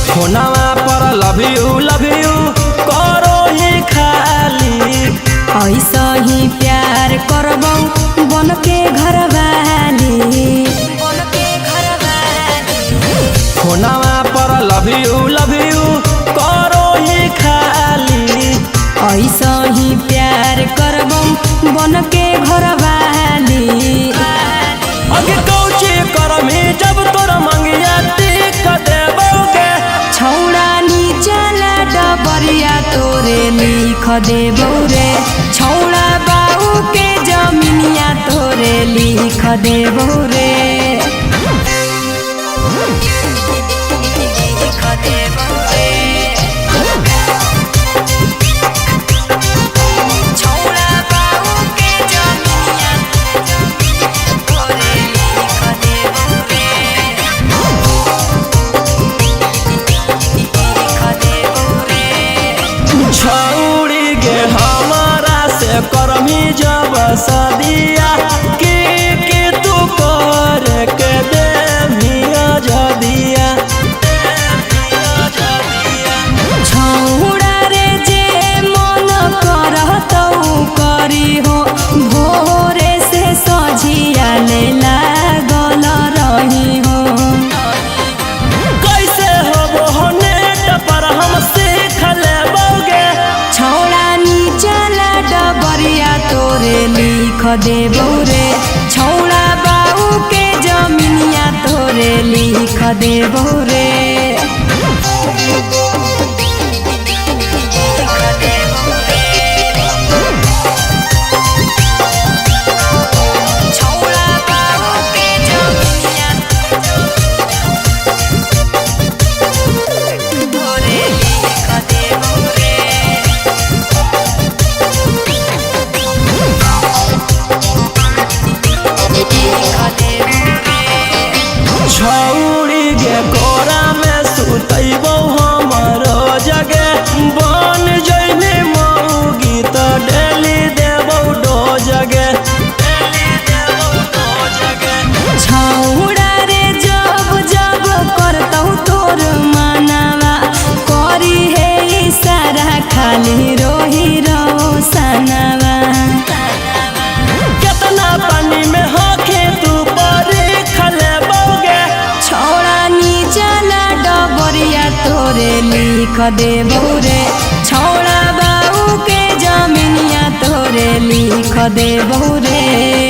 फोनवा पर love you करो ही खाली ऐसा ही प्यार करबौ बन के घरवाली। फोनवा पर लव यू करो ही खाली ऐसा ही प्यार करबौ बन के घरवाली। अगे कौची करमी जब तोर मंगिया टिक देबोगे छौड़ा नीचला डबरिया तोरे लिख देबौ रे। छौड़ा बाऊ के जमीनिया तोरे लिख देबौ रे। छौड़ी गे हमारा से करमी जब सदिया कि तू कर के दे मिया जदिया। छौड़ा रे जे मन करतौ करी हो भोरे से सझिया ले लागल रही हो। कैसे हो नेट पर हम सीख लेबोगे छौड़ा नीचला डबरिया तोरे लिख देबौ रे। छौड़ा बाऊ के जमीनिया तोरे लिख देबौ रे। छौड़ी गे कोरा में सुतैबौ हमरो जगे बन जइने मौगी त डेली देबौ डो जगे। छौड़ा रे जब जब करतौ तोर मनवा करी हे इशारा खाली रोही रोशनवा। कितना पानी में होके तू परीख लेबोगे छौड़ा नीचला डबरिया तोरे लिख देबौ रे। छौड़ा बाऊ के जमीनिया तोरे लिख देबौ रे।